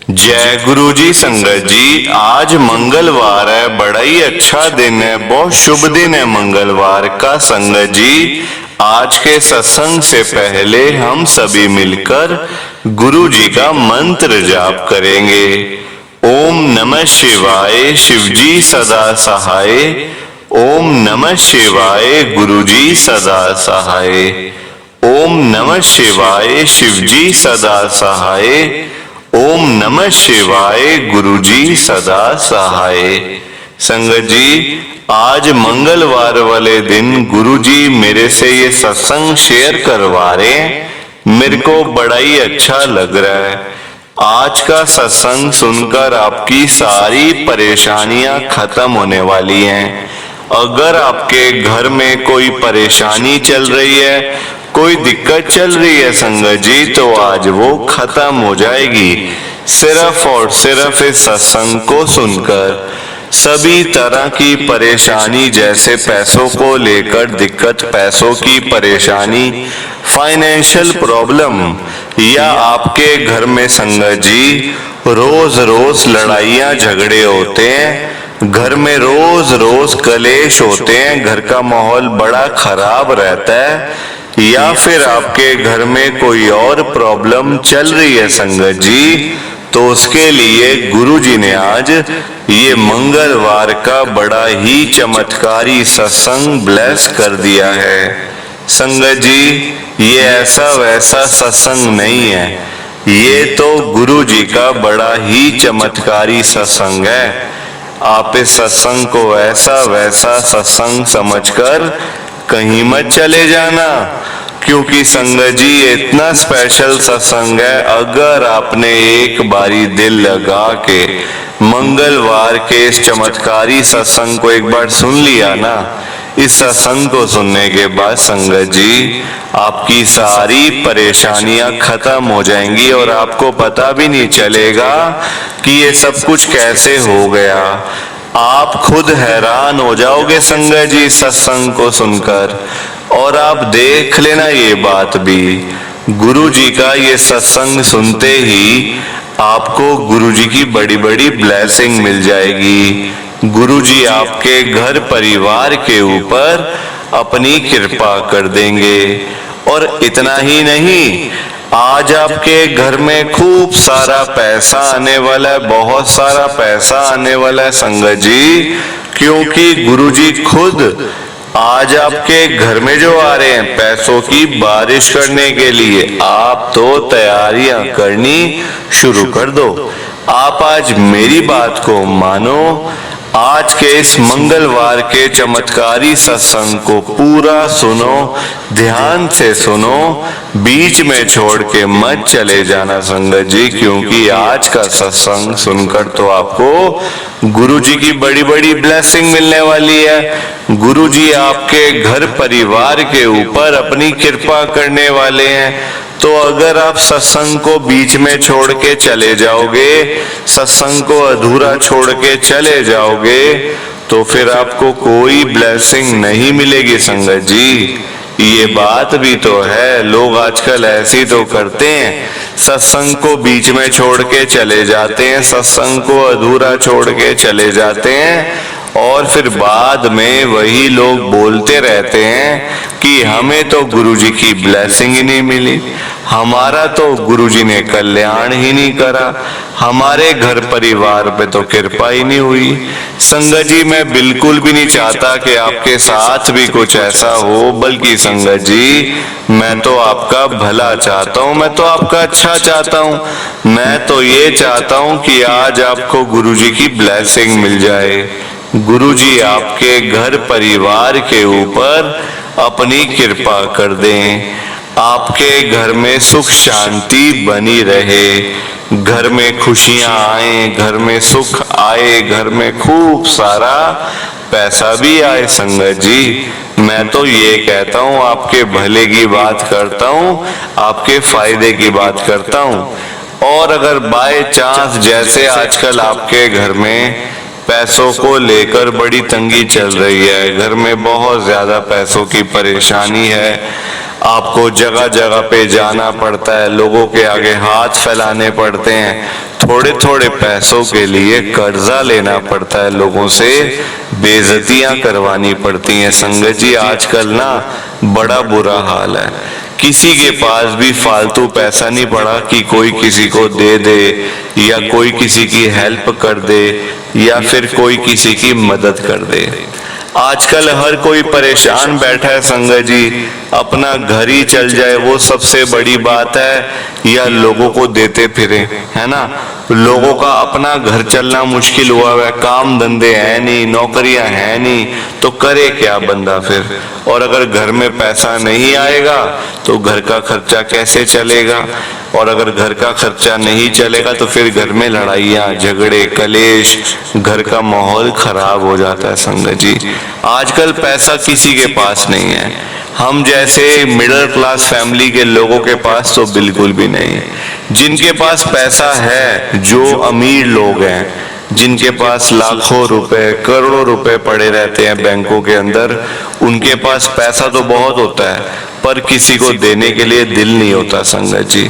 जय गुरु जी। संगत जी, आज मंगलवार है, बड़ा ही अच्छा दिन है, बहुत शुभ दिन है मंगलवार का। संगत जी, आज के सत्संग से पहले हम सभी मिलकर गुरु जी का मंत्र जाप करेंगे। ओम नमः शिवाय, शिव जी सदा सहाय। ओम नमः शिवाय, गुरु जी सदा सहाय। ओम नमः शिवाय, शिव जी सदा सहाय। ओम नमः शिवाय, गुरुजी सदा सहाय। संगत जी, आज मंगलवार वाले दिन गुरुजी मेरे से ये सत्संग शेयर करवा रहे हैं। मेरे को बड़ा ही अच्छा लग रहा है। आज का सत्संग सुनकर आपकी सारी परेशानियां खत्म होने वाली हैं। अगर आपके घर में कोई परेशानी चल रही है, कोई दिक्कत चल रही है संगत जी, तो आज वो खत्म हो जाएगी सिर्फ और सिर्फ इस सत्संग को सुनकर। सभी तरह की परेशानी, जैसे पैसों को लेकर दिक्कत, पैसों की परेशानी, फाइनेंशियल प्रॉब्लम, या आपके घर में संगत जी रोज रोज लड़ाइयां झगड़े होते हैं, घर में रोज रोज कलेश होते हैं, घर का माहौल बड़ा खराब रहता है, या फिर आपके घर में कोई और प्रॉब्लम चल रही है संगत जी, तो उसके लिए गुरु जी ने आज ये मंगलवार का बड़ा ही चमत्कारी सत्संग ब्लेस कर दिया है। संगत जी, ये ऐसा वैसा सत्संग नहीं है, ये तो गुरु जी का बड़ा ही चमत्कारी सत्संग है। आप इस सत्संग को ऐसा वैसा सत्संग समझकर कहीं मत चले जाना, क्योंकि संगत जी ये इतना स्पेशल सत्संग है। अगर आपने एक बारी दिल लगा के मंगलवार के इस चमत्कारी सत्संग को एक बार सुन लिया ना, इस सत्संग को सुनने के बाद संगत जी आपकी सारी परेशानियां खत्म हो जाएंगी और आपको पता भी नहीं चलेगा कि ये सब कुछ कैसे हो गया। आप खुद हैरान हो जाओगे संगत जी सत्संग को सुनकर। और आप देख लेना ये बात भी, गुरु जी का ये सत्संग सुनते ही आपको गुरु जी की बड़ी बड़ी ब्लेसिंग मिल जाएगी। गुरु जी आपके घर परिवार के ऊपर अपनी कृपा कर देंगे। और इतना ही नहीं, आज आपके घर में खूब सारा पैसा आने वाला है, बहुत सारा पैसा आने वाला है संगत जी, क्योंकि गुरु जी खुद आज आपके घर में जो आ रहे हैं पैसों की बारिश करने के लिए। आप तो तैयारियां करनी शुरू कर दो। आप आज मेरी बात को मानो, आज के इस मंगलवार के चमत्कारी सत्संग को पूरा सुनो, ध्यान से सुनो, बीच में छोड़ के मत चले जाना संगत जी, क्योंकि आज का सत्संग सुनकर तो आपको गुरु जी की बड़ी बड़ी ब्लेसिंग मिलने वाली है। गुरु जी आपके घर परिवार के ऊपर अपनी कृपा करने वाले हैं। तो अगर आप सत्संग को बीच में छोड़ के चले जाओगे, सत्संग को अधूरा छोड़ के चले जाओगे, तो फिर आपको कोई ब्लेसिंग नहीं मिलेगी संगत जी। ये बात भी तो है, लोग आजकल ऐसे तो करते हैं, सत्संग को बीच में छोड़ के चले जाते हैं, सत्संग को अधूरा छोड़ के चले जाते हैं, और फिर बाद में वही लोग बोलते रहते हैं कि हमें तो गुरुजी की ब्लेसिंग ही नहीं मिली, हमारा तो गुरुजी ने कल्याण ही नहीं करा, हमारे घर परिवार पे तो कृपा ही नहीं हुई। संगत जी, मैं बिल्कुल भी नहीं चाहता कि आपके साथ भी कुछ ऐसा हो, बल्कि संगत जी मैं तो आपका भला चाहता हूँ, मैं तो आपका अच्छा चाहता हूँ। मैं तो ये चाहता हूँ कि आज आपको गुरुजी की ब्लेसिंग मिल जाए, गुरुजी आपके घर परिवार के ऊपर अपनी कृपा कर दें, आपके घर में सुख शांति बनी रहे, घर में खुशियां आए, घर में सुख आए, घर में खूब सारा पैसा भी आए। संगत जी, मैं तो ये कहता हूँ, आपके भले की बात करता हूँ, आपके फायदे की बात करता हूँ। और अगर बाय चांस जैसे आजकल आपके घर में पैसों को लेकर बड़ी तंगी चल रही है, घर में बहुत ज्यादा पैसों की परेशानी है, आपको जगह जगह पे जाना पड़ता है, लोगों के आगे हाथ फैलाने पड़ते हैं, थोड़े थोड़े पैसों के लिए कर्जा लेना पड़ता है लोगों से, बेइज्जतियां करवानी पड़ती हैं। संगत जी आजकल ना बड़ा बुरा हाल है। किसी के पास भी फालतू पैसा नहीं पड़ा कि कोई किसी को दे दे या कोई किसी की हेल्प कर दे या फिर कोई किसी की मदद कर दे। आजकल हर कोई परेशान बैठा है संगत जी, अपना घर ही चल जाए वो सबसे बड़ी बात है, या लोगों को देते फिरे, है ना। लोगों का अपना घर चलना मुश्किल हुआ है, काम धंधे है नहीं, नौकरियां है नहीं, तो करे क्या बंदा फिर। और अगर घर में पैसा नहीं आएगा तो घर का खर्चा कैसे चलेगा, और अगर घर का खर्चा नहीं चलेगा तो फिर घर में लड़ाइयाँ झगड़े कलेश, घर का माहौल खराब हो जाता है संगत जी। आजकल पैसा किसी के पास नहीं है। हम जैसे मिडिल क्लास फैमिली के लोगों के पास तो बिल्कुल भी नहीं। जिनके पास पैसा है, जो अमीर लोग हैं, जिनके पास लाखों रुपए करोड़ों रुपए पड़े रहते हैं बैंकों के अंदर, उनके पास पैसा तो बहुत होता है पर किसी को देने के लिए दिल नहीं होता संगत जी।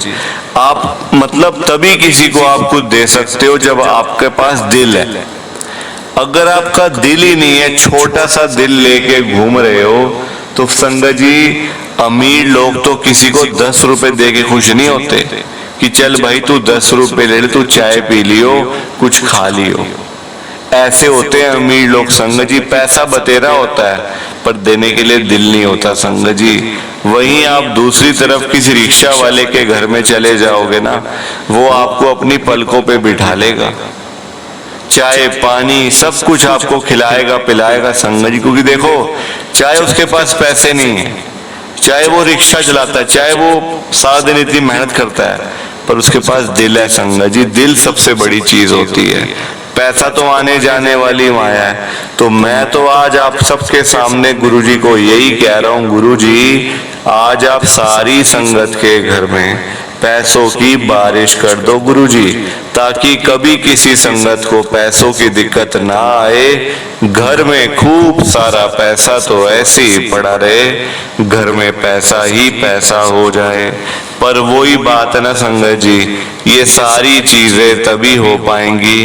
आप मतलब तभी किसी को आप कुछ दे सकते हो जब आपके पास दिल है। अगर आपका दिल ही नहीं है, छोटा सा दिल लेके घूम रहे हो, तो संगत जी अमीर लोग तो किसी को 10 रुपए दे के खुश नहीं होते कि चल भाई तू 10 रुपए ले ले, तू चाय पी लियो, कुछ खा लियो। ऐसे होते हैं अमीर लोग संगत जी। पैसा बतेरा होता है पर देने के लिए दिल नहीं होता संगत जी। वहीं आप दूसरी तरफ किसी रिक्शा वाले के घर में चले जाओगे ना, वो आपको अपनी पलकों पे बिठा लेगा, चाय पानी सब कुछ आपको खिलाएगा पिलाएगा संगत जी। क्योंकि देखो, चाहे उसके पास पैसे नहीं है, चाहे वो रिक्शा चलाता है, चाहे वो सारा दिन इतनी मेहनत करता है, पर उसके पास दिल है संगत जी। दिल सबसे बड़ी चीज होती है। पैसा तो आने जाने वाली माया है। तो मैं तो आज आप सबके सामने गुरुजी को यही कह रहा हूँ, गुरुजी आज आप सारी संगत के घर में पैसों की बारिश कर दो गुरुजी, ताकि कभी किसी संगत को पैसों की दिक्कत ना आए। घर में खूब सारा पैसा तो ऐसे ही पड़ा रहे, घर में पैसा ही पैसा हो जाए। पर वही बात है ना संगत जी, ये सारी चीजें तभी हो पाएंगी,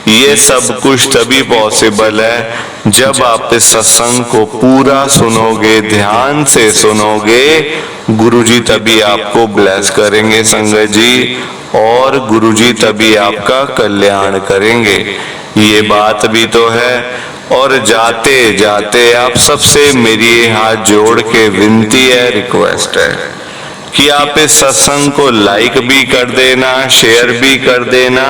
ये सब कुछ तभी पॉसिबल है जब आप इस सत्संग को पूरा सुनोगे, ध्यान से सुनोगे। गुरुजी तभी आपको ब्लेस करेंगे संगत जी, और गुरुजी तभी आपका कल्याण करेंगे। ये बात भी तो है। और जाते जाते आप सबसे मेरी हाथ जोड़ के विनती है, रिक्वेस्ट है कि आप इस सत्संग को लाइक भी कर देना, शेयर भी कर देना।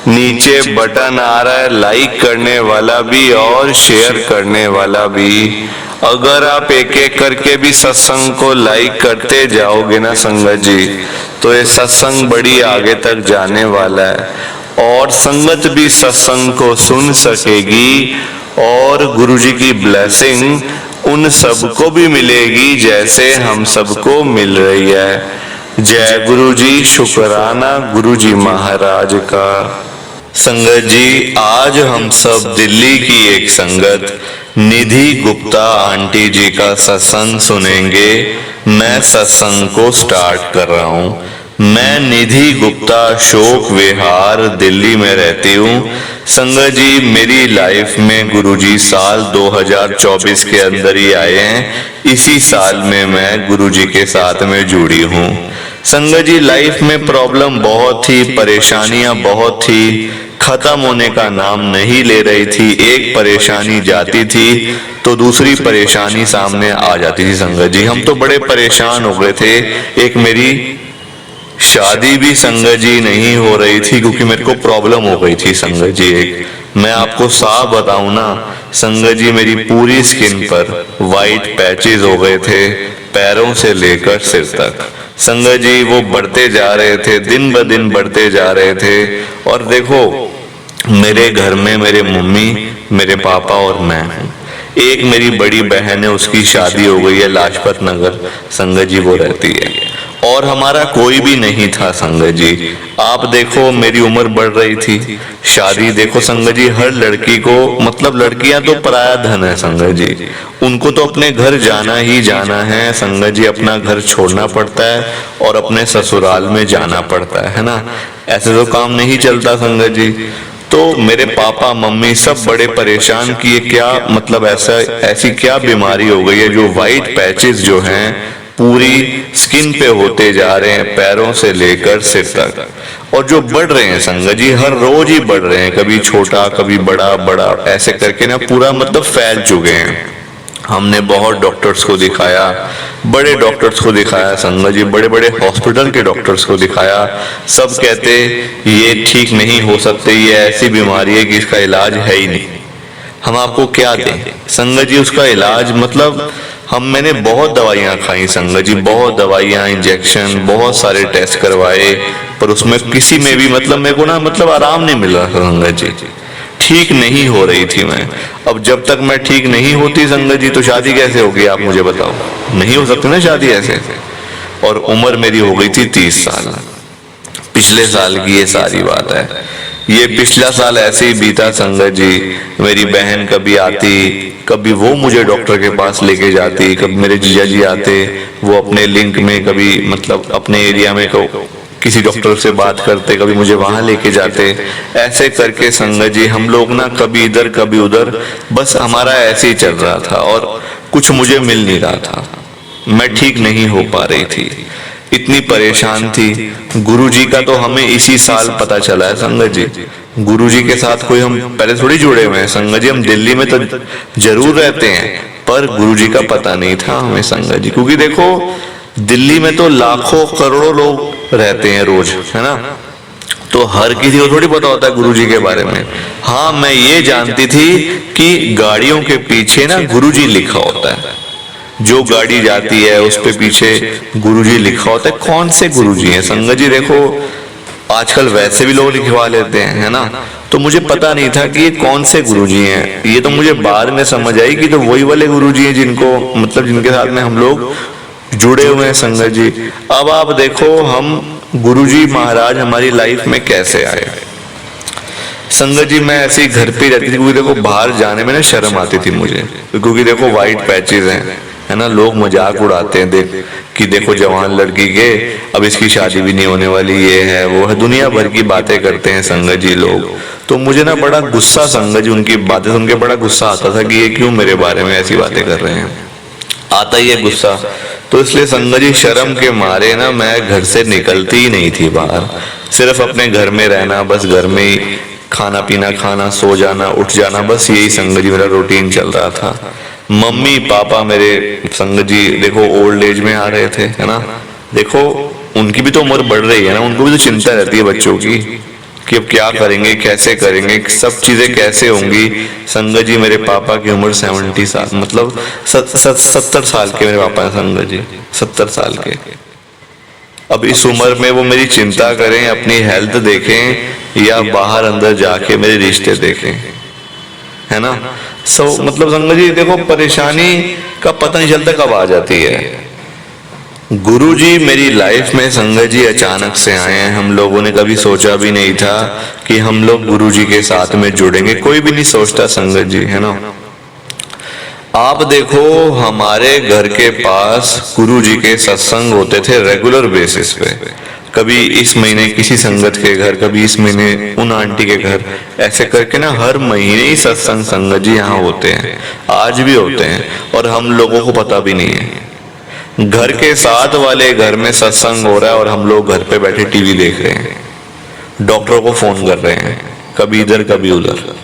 नीचे बटन आ रहा है लाइक करने वाला भी और शेयर करने वाला भी। अगर आप एक एक करके भी सत्संग को लाइक करते जाओगे ना संगत जी, तो ये सत्संग बड़ी आगे तक जाने वाला है, और संगत भी सत्संग को सुन सकेगी, और गुरुजी की ब्लेसिंग उन सबको भी मिलेगी जैसे हम सबको मिल रही है। जय गुरुजी, शुक्राना गुरुजी महाराज का। संगत जी आज हम सब दिल्ली की एक संगत निधि गुप्ता आंटी जी का सत्संग सुनेंगे। मैं सत्संग को स्टार्ट कर रहा हूँ। मैं निधि गुप्ता अशोक विहार दिल्ली में रहती हूँ। संगत जी मेरी लाइफ में गुरुजी साल 2024 के अंदर ही आए हैं। इसी साल में मैं गुरुजी के साथ में जुड़ी हूँ। संगत जी लाइफ में प्रॉब्लम बहुत थी, परेशानियां बहुत थी, खत्म होने का नाम नहीं ले रही थी। एक परेशानी जाती थी तो दूसरी परेशानी सामने आ जाती थी। संगत जी हम तो बड़े परेशान हो गए थे। एक मेरी शादी भी संगत जी नहीं हो रही थी क्योंकि मेरे को प्रॉब्लम हो गई थी संगत जी। एक मैं आपको साफ बताऊं ना संगत जी, मेरी पूरी स्किन पर वाइट पैचेस हो गए थे, पैरों से लेकर सिर तक। संगत जी वो बढ़ते जा रहे थे, दिन ब दिन बढ़ते जा रहे थे। और देखो मेरे घर में मेरे मम्मी, मेरे पापा और मैं हूँ। एक मेरी बड़ी बहन है, उसकी शादी हो गई है लाजपत नगर, संगत जी वो रहती है। और हमारा कोई भी नहीं था संगत जी। आप देखो मेरी उम्र बढ़ रही थी, शादी देखो संगत जी, हर लड़की को मतलब लड़कियां तो पराया धन है संगत जी, उनको तो अपने घर जाना ही जाना है संगत जी, अपना घर छोड़ना पड़ता है और अपने ससुराल में जाना पड़ता है ना, ऐसे तो काम नहीं चलता संगत जी। तो मेरे पापा मम्मी सब बड़े परेशान कि ये क्या मतलब ऐसी क्या बीमारी हो गई है जो वाइट पैचेस जो हैं पूरी स्किन पे होते जा रहे हैं, पैरों से लेकर सिर तक, और जो बढ़ रहे हैं संगत जी, हर रोज ही बढ़ रहे हैं, कभी छोटा कभी बड़ा बड़ा ऐसे करके ना पूरा मतलब फैल चुके हैं। हमने बहुत डॉक्टर्स को दिखाया, बड़े डॉक्टर्स को दिखाया संगत जी, बड़े बड़े हॉस्पिटल के डॉक्टर्स को दिखाया, सब कहते ये ठीक नहीं हो सकते, ये ऐसी बीमारी है कि इसका इलाज है ही नहीं, हम आपको क्या दें संगत जी उसका इलाज। मतलब मैंने बहुत दवाइयां खाई संगत जी, बहुत दवाइयां, इंजेक्शन, बहुत सारे टेस्ट करवाए, पर उसमें किसी में भी मतलब मेरे को ना मतलब आराम नहीं मिल रहा संगत जी, ठीक नहीं हो रही थी मैं। अब जब तक मैं ठीक नहीं होती संगत जी तो शादी कैसे होगी आप मुझे बताओ, नहीं हो सकती ना शादी ऐसे। और उम्र मेरी हो गई थी 30 साल, पिछले साल की ये सारी बात है। ये पिछला साल ऐसे ही बीता संगत जी, मेरी बहन कभी आती, कभी वो मुझे डॉक्टर के पास लेके जाती, कभी मेरे जीजा जी आते, वो अपने लिंक में कभी मतलब अपने एरिया में किसी डॉक्टर से बात करते, कभी मुझे वहां लेके जाते, ऐसे करके संगत जी हम लोग ना कभी इधर कभी उधर, बस हमारा ऐसे ही चल रहा था और कुछ मुझे मिल नहीं रहा था, मैं ठीक नहीं हो पा रही थी, इतनी परेशान थी। गुरुजी का तो हमें इसी साल पता चला है संगत जी, गुरुजी के साथ कोई हम पहले थोड़ी जुड़े हुए हैं संगत जी, हम दिल्ली में तो जरूर रहते हैं पर गुरुजी का पता नहीं था हमें संगत जी, क्योंकि देखो दिल्ली में तो लाखों करोड़ों लोग रहते हैं रोज, है ना, तो हर किसी को थोड़ी पता होता है गुरुजी के बारे में। हाँ मैं ये जानती थी कि गाड़ियों के पीछे ना गुरुजी लिखा होता है, जो गाड़ी जाती है उस पे पीछे गुरुजी लिखा होता है। कौन से गुरुजी हैं संगत जी, देखो आजकल वैसे भी लोग लिखवा लेते हैं, है ना, तो मुझे पता नहीं था कि ये कौन से गुरुजी हैं, ये तो मुझे बाद में समझ आई कि तो वही वाले गुरुजी हैं जिनको मतलब जिनके साथ में हम लोग जुड़े हुए हैं संगत जी। अब आप देखो हम गुरुजी महाराज हमारी लाइफ में कैसे आए संगत जी। मैं ऐसे ही घर पे रहती थी, क्योंकि देखो बाहर जाने में ना शर्म आती थी मुझे, क्योंकि देखो वाइट पैचेस हैं, है ना, लोग मजाक उड़ाते हैं देख कि देखो जवान लड़की के अब इसकी शादी भी नहीं होने वाली, ये है वो है, दुनिया भर की बातें करते हैं संगत जी लोग। तो मुझे ना बड़ा गुस्सा संगत जी, उनकी बातें सुन के बड़ा गुस्सा आता था कि ये क्यों मेरे बारे में ऐसी बातें कर रहे हैं, आता ही है गुस्सा। तो इसलिए संगत जी शर्म के मारे ना मैं घर से निकलती ही नहीं थी बाहर, सिर्फ अपने घर में रहना, बस घर में ही खाना पीना खाना, सो जाना उठ जाना, बस यही संगत जी मेरा रूटीन चल रहा था। मम्मी पापा मेरे संगत जी देखो ओल्ड एज में आ रहे थे, है ना, देखो उनकी भी तो उम्र बढ़ रही है ना, उनको भी तो चिंता रहती है बच्चों की कि अब क्या करेंगे, कैसे करेंगे, सब चीजें कैसे होंगी। संगत जी मेरे पापा की उम्र 70 साल मतलब 70 साल के मेरे पापा हैं संगत जी, 70 साल के। अब इस उम्र में वो मेरी चिंता करें, अपनी हेल्थ देखें या बाहर अंदर जाके मेरे रिश्ते देखें, है ना। मतलब संगत जी देखो परेशानी का पता नहीं चलता कब आ जाती है। गुरुजी मेरी लाइफ में संगत जी अचानक से आए हैं, हम लोगों ने कभी सोचा भी नहीं था कि हम लोग गुरुजी के साथ में जुड़ेंगे, कोई भी नहीं सोचता संगत जी, है ना। आप देखो हमारे घर के पास गुरुजी के सत्संग होते थे रेगुलर बेसिस पे, कभी इस महीने किसी संगत के घर, कभी इस महीने उन आंटी के घर, ऐसे करके ना हर महीने ही सत्संग संगत जी यहाँ होते हैं, आज भी होते हैं और हम लोगों को पता भी नहीं है। घर के साथ वाले घर में सत्संग हो रहा है और हम लोग घर पे बैठे टीवी देख रहे हैं, डॉक्टर को फोन कर रहे हैं, कभी इधर कभी उधर।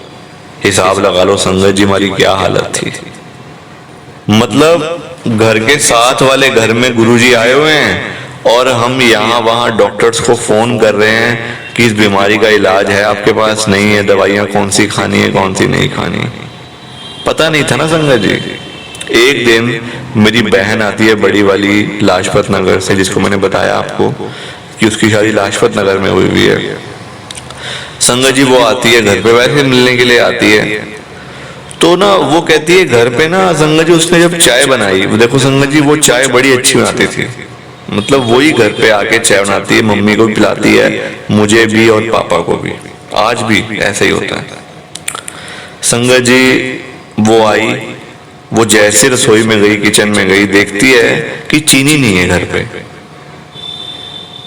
हिसाब लगा लो संगत जी हमारी क्या हालत थी। मतलब घर के साथ वाले घर में गुरुजी आए हुए हैं और हम यहाँ वहाँ डॉक्टर्स को फोन कर रहे हैं कि इस बीमारी का इलाज है आपके पास, नहीं है, दवाइयाँ कौन सी खानी है कौन सी नहीं खानी, पता नहीं था ना संगत जी। एक दिन मेरी बहन आती है बड़ी वाली लाजपत नगर से, जिसको मैंने बताया आपको कि उसकी शादी लाजपत नगर में हुई हुई है संगत जी। वो आती है घर पे वैसे मिलने के लिए आती है, तो ना वो कहती है घर पे ना संगत जी उसने जब चाय बनाई, देखो संगत जी वो चाय बड़ी अच्छी बनाती थी, मतलब वही घर पे आके चाय बनाती है, मम्मी को भी पिलाती है, मुझे भी और पापा को भी। आज भी ऐसा ही होता है। संगत जी वो आई, वो जैसे रसोई में गई, किचन में गई, देखती है कि चीनी नहीं है घर पे।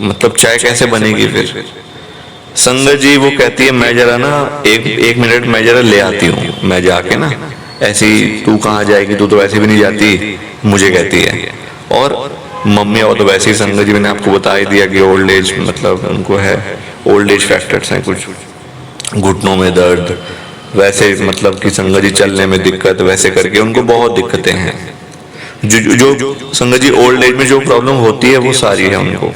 मतलब चाय कैसे बनेगी फिर? संगत जी वो कहती है मैं जरा ना एक मिनट मैं जरा ले आती हूँ। मैं जाके ना, ऐसी तू कहाँ जाएगी, तू तो वैसे भी नहीं जाती, मुझे कहती है। और मम्मी और तो वैसे ही संगत जी मैंने आपको बता ही दिया कि ओल्ड एज, मतलब उनको है ओल्ड एज फैक्टर्स हैं, कुछ घुटनों में दर्द, वैसे मतलब कि संगत जी चलने में दिक्कत, वैसे करके उनको बहुत दिक्कतें हैं। जो संगत जी ओल्ड एज में जो प्रॉब्लम होती है वो सारी है उनको।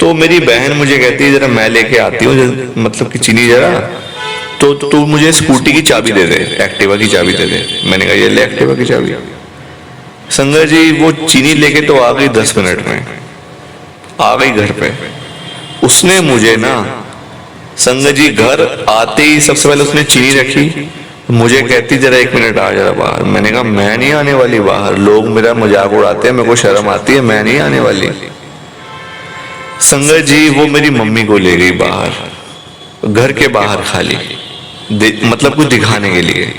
तो मेरी बहन मुझे कहती है जरा मैं लेके आती हूँ, मतलब कि चीनी जरा, तो तू मुझे स्कूटी की चाबी दे दे, एक्टिवा की चाबी दे दे। मैंने कहा ये ले एक्टिवा की चाबी। संगत जी वो चीनी लेके तो आ गई, 10 मिनट में आ गई घर पे। उसने मुझे ना संगत जी घर आते ही सबसे पहले उसने चीनी रखी, मुझे कहती जरा 1 मिनट आ जरा बाहर। मैंने कहा मैं नहीं आने वाली बाहर, लोग मेरा मजाक उड़ाते हैं, मेरे को शर्म आती है, मैं नहीं आने वाली। संगत जी वो मेरी मम्मी को ले गई बाहर, घर के बाहर खाली, मतलब कुछ दिखाने के लिए।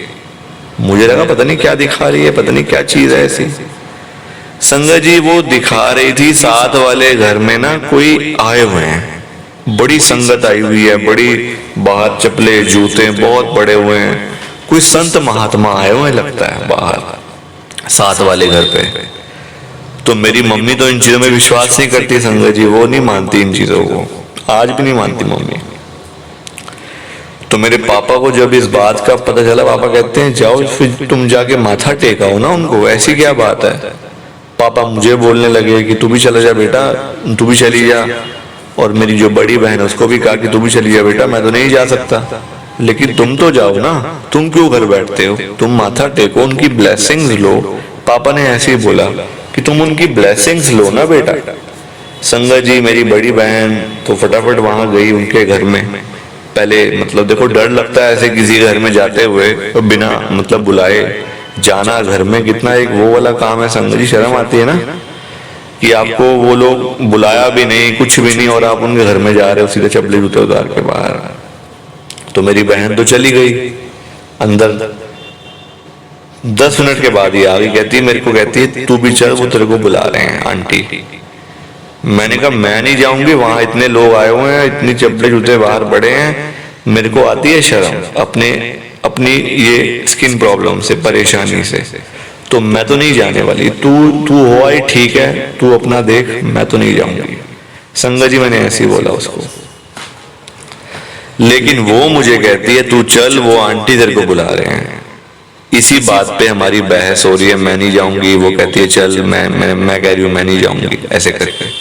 मुझे लगा पता नहीं क्या दिखा रही है, पता नहीं क्या चीज है ऐसी। संगत जी वो दिखा रही थी साथ वाले घर में ना कोई आए हुए हैं, बड़ी संगत आई हुई है, बड़ी, बाहर चप्पले जूते बहुत बड़े हुए हैं, कोई संत महात्मा आए हुए लगता है बाहर साथ वाले घर पे। तो मेरी मम्मी तो इन चीजों में विश्वास नहीं करती संगत जी, वो नहीं मानती इन चीजों को, आज भी नहीं मानती मम्मी। तो मेरे पापा को जब इस बात का पता चला, पापा कहते हैं जाओ फिर तुम जाके माथा टेकाओ ना उनको, ऐसी क्या बात है। पापा मुझे बोलने लगे कि तू भी चला जा बेटा, तू भी चली जा। और मेरी जो बड़ी बहन है उसको भी कहा कि तू भी चली जा बेटा, मैं तो नहीं जा सकता, लेकिन तुम तो जाओ ना, तुम क्यों घर बैठते हो, तुम माथा टेको, उनकी ब्लेसिंग्स लो। पापा ने ऐसे ही बोला कि तुम उनकी ब्लेसिंग्स लो ना बेटा। संगत जी मेरी बड़ी बहन तो फटाफट वहां गई उनके घर में। पहले मतलब देखो डर लगता है ऐसे किसी घर में जाते हुए, तो बिना मतलब बुलाए जाना घर में, कितना एक वो वाला काम है संगत जी, शर्म आती है ना कि आपको वो लोग बुलाया भी नहीं, कुछ भी नहीं, और आप उनके घर में जा रहे हो सीधे चप्पले जूते उतार के बाहर। तो मेरी बहन तो चली गई अंदर, 10 मिनट के बाद ही आ गई, कहती है मेरे को, कहती है तू भी चल, वो तेरे को बुला रहे हैं आंटी। मैंने कहा मैं नहीं जाऊंगी, वहां इतने लोग आए हुए हैं, इतनी चप्पले जूते बाहर पड़े हैं, मेरे को आती है शर्म अपनी ये स्किन प्रॉब्लम से, परेशानी से, तो मैं तो नहीं जाने वाली। तू हो आई ठीक है, तू अपना देख, मैं तो नहीं जाऊंगी। संगत जी मैंने ऐसे ही बोला उसको, लेकिन वो मुझे कहती है तू चल, वो आंटी तेरे को बुला रहे हैं। इसी बात पे हमारी बहस हो रही है, मैं नहीं जाऊंगी, वो कहती है चल, मैं कह रही हूँ मैं नहीं जाऊंगी, ऐसे करके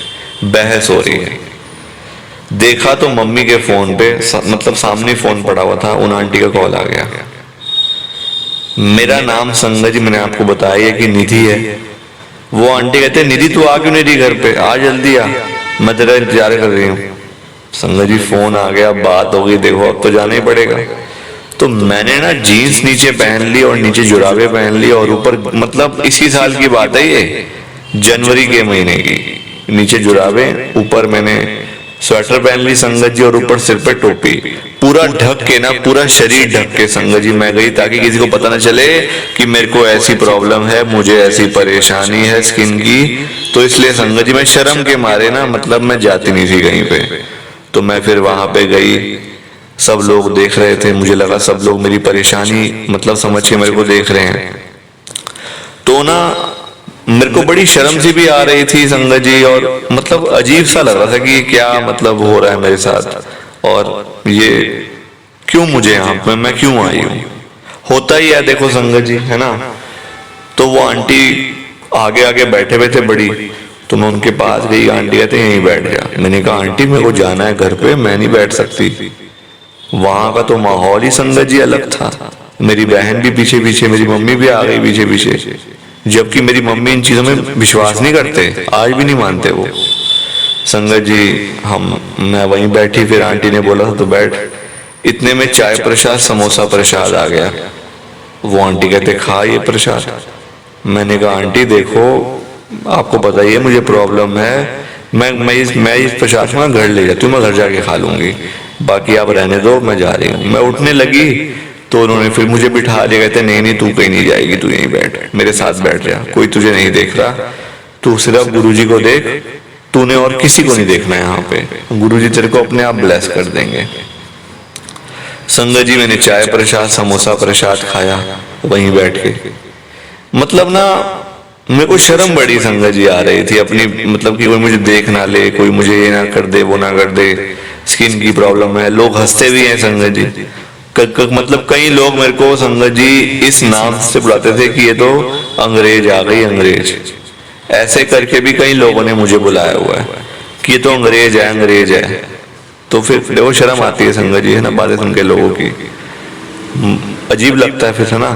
बहस हो रही है। देखा तो मम्मी के फोन पे, मतलब सामने फोन पड़ा हुआ था, उन आंटी का कॉल आ गया। मेरा नाम संगत जी मैंने आपको बताया है कि निधि है। वो आंटी कहते हैं निधि तू आ क्यों नहीं रही घर पे, आ जल्दी आ, मैं तेरा इंतजार कर रही हूँ। संगत जी फोन आ गया, बात हो गई, देखो अब तो जाना ही पड़ेगा। तो मैंने ना जीन्स नीचे पहन ली और नीचे जुराबे पहन ली, और ऊपर, मतलब इसी साल की बात है ये, जनवरी के महीने की, नीचे जुराबे, ऊपर मैंने स्वेटर पहन ली संगत जी, और ऊपर सिर पे टोपी, पूरा ढक के ना, पूरा शरीर ढक के संगत जी मैं गई, ताकि किसी को पता ना चले कि मेरे को ऐसी प्रॉब्लम है, मुझे ऐसी परेशानी है स्किन की। तो इसलिए संगत जी मैं शर्म के मारे ना, मतलब मैं जाती नहीं थी कहीं पे। तो मैं फिर वहां पे गई, सब लोग देख रहे थे, मुझे लगा सब लोग मेरी परेशानी मतलब समझ के मेरे को देख रहे हैं। तो ना मेरे को बड़ी शर्म सी भी आ रही थी संगत जी, और मतलब अजीब सा लग रहा था कि क्या मतलब हो रहा है मेरे साथ, और ये क्यों मुझे यहाँ पे, मैं क्यों आई हूँ। होता ही है देखो संगत जी, है ना। तो वो आंटी आगे आगे बैठे हुए थे बड़ी, तो मैं उनके पास गई, आंटी कहते यहीं बैठ जा। मैंने कहा आंटी मेरे को जाना है घर पे, मैं नहीं बैठ सकती। वहां का तो माहौल ही संगत जी अलग था, मेरी बहन भी पीछे पीछे, मेरी मम्मी भी आ गई पीछे पीछे, जबकि मेरी मम्मी इन चीजों में विश्वास नहीं करते, आज भी नहीं मानते वो। संगत जी मैं वहीं बैठी, फिर आंटी ने बोला था तो बैठ। इतने में चाय प्रसाद, समोसा प्रसाद आ गया। वो आंटी कहते खा ये प्रसाद। मैंने कहा आंटी देखो आपको पता ही है मुझे प्रॉब्लम है, मैं इस प्रसाद को ना घर ले जाती हूँ, मैं घर जाके खा लूंगी, बाकी आप रहने दो, मैं जा रही हूँ। मैं उठने लगी तो उन्होंने फिर मुझे बिठा लिया, कहते नहीं नहीं तू कहीं नहीं जाएगी, तू यहीं बैठ, मेरे साथ बैठ जा, कोई तुझे नहीं देख रहा, तू सिर्फ गुरुजी को देख, तूने और किसी को नहीं देखना है यहाँ पे, गुरुजी तेरे को अपने आप ब्लेस कर देंगे। संगत जी मैंने चाय प्रसाद समोसा प्रसाद खाया वहीं बैठ के, मतलब ना मेरे को शर्म बड़ी संगत जी आ रही थी अपनी, मतलब कि कोई मुझे देख ना ले, कोई मुझे ये ना कर दे वो ना कर दे, स्किन की प्रॉब्लम है, लोग हंसते भी हैं संगत जी। मतलब कई लोग मेरे को संगत जी इस नाम से बुलाते थे कि ये तो अंग्रेज आ गई, अंग्रेज, ऐसे करके भी कई लोगों ने मुझे बुलाया हुआ है कि ये तो अंग्रेज है, अंग्रेज है। तो फिर देखो शर्म आती है संगत जी, है ना, बातें सुन के लोगों की अजीब लगता है फिर, है ना।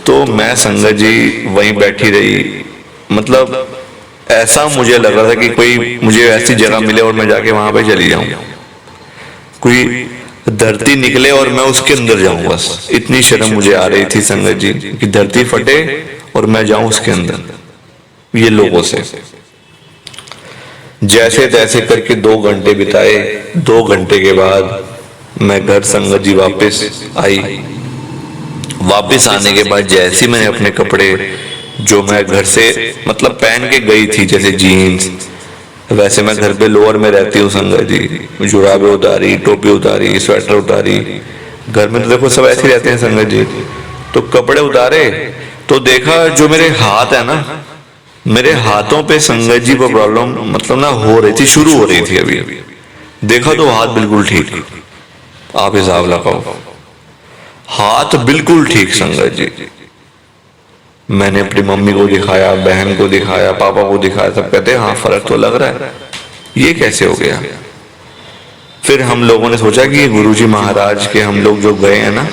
तो मैं संगत जी वहीं बैठी रही, मतलब ऐसा मुझे लग रहा था कि कोई मुझे ऐसी जगह मिले और मैं जाके वहां पे चली जाऊं, कोई धरती निकले और मैं उसके अंदर जाऊं, बस इतनी शर्म मुझे आ रही थी संगत जी कि धरती फटे और मैं जाऊं उसके अंदर ये लोगों से। जैसे तैसे करके 2 घंटे बिताए, 2 घंटे के बाद मैं घर संगत जी वापस आई। वापस आने के बाद जैसे ही मैंने अपने कपड़े जो मैं घर से मतलब पहन के गई थी, जैसे जीन्स, वैसे मैं घर पे लोअर में रहती हूँ संगत जी, जुराबे उतारी, टोपी उतारी, स्वेटर उतारी, घर में तो देखो सब ऐसे ही रहते हैं संगत जी। तो कपड़े उतारे तो देखा जो मेरे हाथ है ना, मेरे हाथों पे संगत जी को प्रॉब्लम मतलब ना हो रही थी, शुरू हो रही थी अभी। देखा तो हाथ बिल्कुल ठीक, आप हिसाब लगाओ, हाथ बिल्कुल ठीक संगत जी। मैंने अपनी मम्मी को दिखाया, बहन को दिखाया, पापा को दिखाया, सब कहते हैं हाँ फर्क तो लग रहा है, ये कैसे हो गया। फिर हम लोगों ने सोचा कि ये गुरुजी महाराज के हम लोग जो गए हैं ना,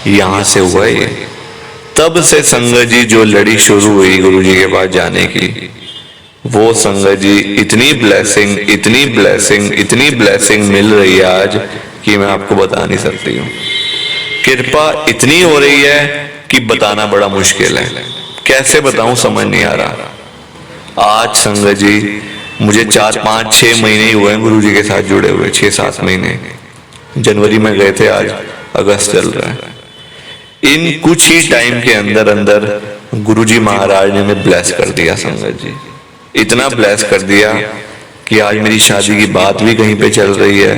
यहां से हुआ ये। तब से संगत जी जो लड़ी शुरू हुई गुरुजी के पास जाने की, वो संगत जी इतनी ब्लेसिंग, इतनी ब्लेसिंग, इतनी ब्लेसिंग मिल रही है आज कि मैं आपको बता नहीं सकती हूँ। कृपा इतनी हो रही है कि बताना बड़ा मुश्किल है, कैसे बताऊं समझ नहीं आ रहा। आज संगत जी मुझे 4, 5, 6 महीने ही हुए हैं गुरुजी के साथ जुड़े हुए, 6-7 महीने। जनवरी में गए थे, आज अगस्त चल रहा है। इन कुछ ही टाइम के अंदर अंदर गुरुजी महाराज ने हमें ब्लेस कर दिया संगत जी, इतना ब्लेस कर दिया कि आज मेरी शादी की बात भी कहीं पे चल रही है,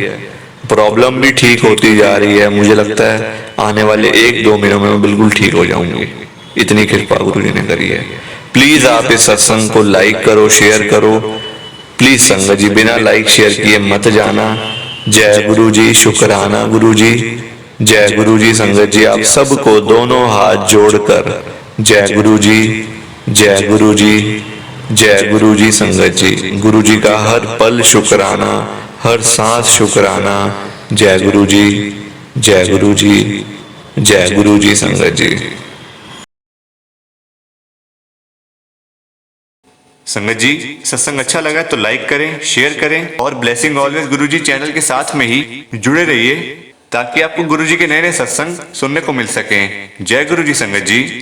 प्रॉब्लम भी ठीक होती जा रही है। मुझे लगता है आने वाले 1-2 महीनों में मैं बिल्कुल ठीक हो जाऊंगी, इतनी कृपा गुरुजी ने करी है। प्लीज आप इस सत्संग को लाइक करो, शेयर करो प्लीज संगत जी, बिना लाइक शेयर किए मत जाना। जय गुरु जी, शुक्राना गुरु जी, जय गुरु जी। संगत जी आप सबको दोनों हाथ जोड़कर जय गुरु जी, जय गुरु जी, जय गुरु जी। संगत जी गुरु जी का हर पल शुक्राना, हर सांस शुक्राना। जय गुरु जी, जय गुरु जी, जय गुरु जी। संगत जी संगत जी सत्संग अच्छा लगा तो लाइक करें, शेयर करें और ब्लेसिंग ऑलवेज गुरुजी चैनल के साथ में ही जुड़े रहिए ताकि आपको गुरुजी के नए नए सत्संग सुनने को मिल सकें। जय गुरु जी संगत जी।